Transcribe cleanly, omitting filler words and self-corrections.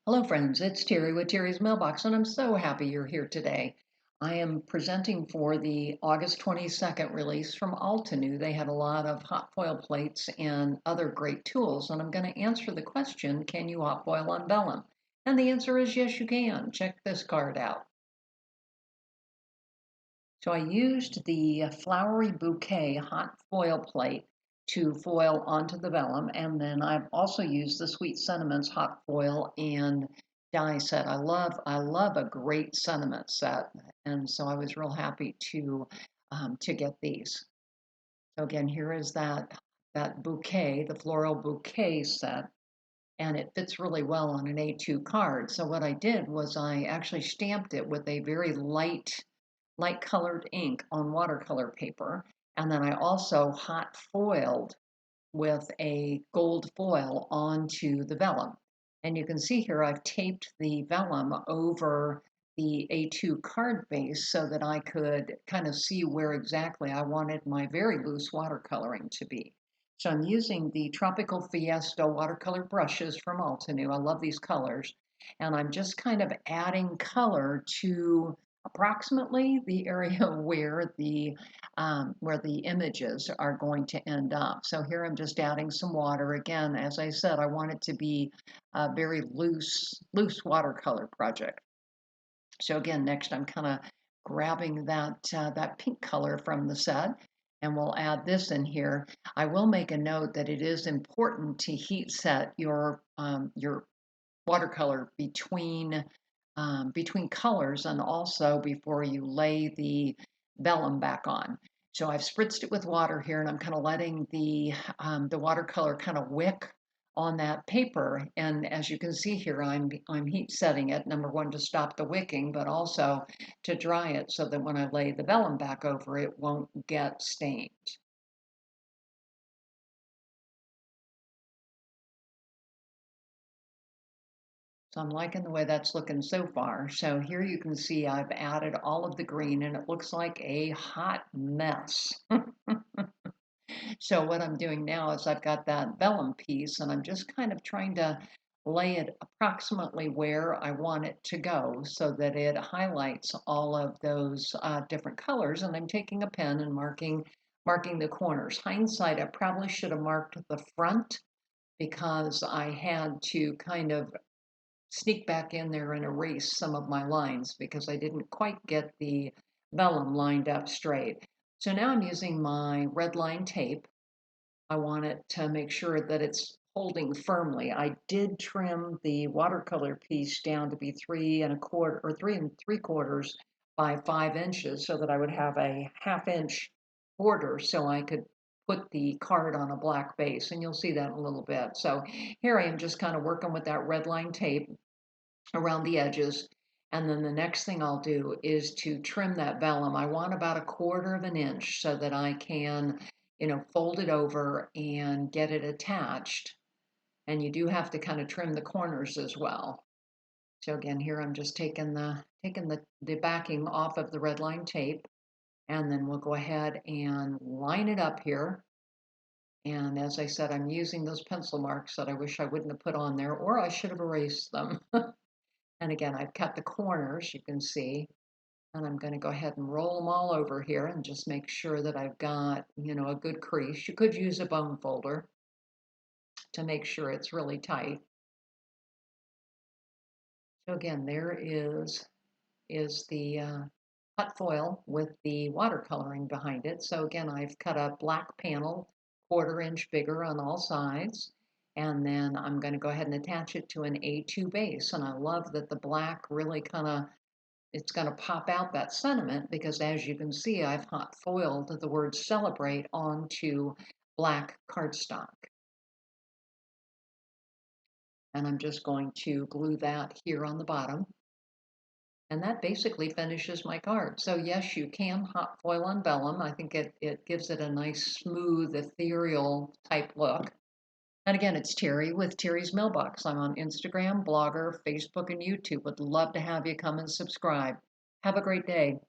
Hello, friends. It's Terry with Terry's Mailbox, and I'm so happy you're here today. I am presenting for the August 22nd release from Altenew. They had a lot of hot foil plates and other great tools, and I'm going to answer the question, can you hot foil on vellum? And the answer is yes, you can. Check this card out. So I used the flowery bouquet hot foil plate to foil onto the vellum, and then I've also used the sweet sentiments hot foil and die set. I love a great sentiment set, and so I was real happy to get these. So again, here is that bouquet, the floral bouquet set, and it fits really well on an A2 card. So what I did was I actually stamped it with a very light colored ink on watercolor paper. And then I also hot foiled with a gold foil onto the vellum. And you can see here I've taped the vellum over the A2 card base so that I could kind of see where exactly I wanted my very loose watercoloring to be. So I'm using the Tropical Fiesta watercolor brushes from Altenew. I love these colors. And I'm just kind of adding color to approximately the area where the images are going to end up. So here I'm just adding some water. Again, as I said, I want it to be a very loose watercolor project. So again, next I'm kind of grabbing that pink color from the set, and we'll add this in here. I will make a note that it is important to heat set your watercolor between colors and also before you lay the vellum back on. So I've spritzed it with water here, and I'm kind of letting the watercolor kind of wick on that paper. And as you can see here, I'm heat setting it, number one, to stop the wicking, but also to dry it so that when I lay the vellum back over, it won't get stained. So I'm liking the way that's looking so far. So here you can see I've added all of the green and it looks like a hot mess. So what I'm doing now is I've got that vellum piece and I'm just kind of trying to lay it approximately where I want it to go so that it highlights all of those different colors. And I'm taking a pen and marking the corners. Hindsight, I probably should have marked the front because I had to kind of sneak back in there and erase some of my lines because I didn't quite get the vellum lined up straight. So now I'm using my red line tape. I want it to make sure that it's holding firmly. I did trim the watercolor piece down to be 3 1/4 or 3 3/4 by 5 inches so that I would have a ½ inch border so I could put the card on a black base, and you'll see that in a little bit. So here I am just kind of working with that red line tape around the edges. And then the next thing I'll do is to trim that vellum. I want about 1/4 inch so that I can, fold it over and get it attached. And you do have to kind of trim the corners as well. So again, here I'm just taking the backing off of the red line tape, and then we'll go ahead and line it up here. And as I said, I'm using those pencil marks that I wish I wouldn't have put on there, or I should have erased them. And again, I've cut the corners, you can see, and I'm going to go ahead and roll them all over here and just make sure that I've got, a good crease. You could use a bone folder to make sure it's really tight. So again, there is the hot foil with the watercoloring behind it. So again, I've cut a black panel, 1/4 inch bigger on all sides. And then I'm going to go ahead and attach it to an A2 base. And I love that the black really it's going to pop out that sentiment because as you can see, I've hot foiled the word celebrate onto black cardstock. And I'm just going to glue that here on the bottom. And that basically finishes my card. So yes, you can hot foil on vellum. I think it gives it a nice, smooth, ethereal type look. And again, it's Terry with Terry's Mailbox. I'm on Instagram, Blogger, Facebook, and YouTube. Would love to have you come and subscribe. Have a great day.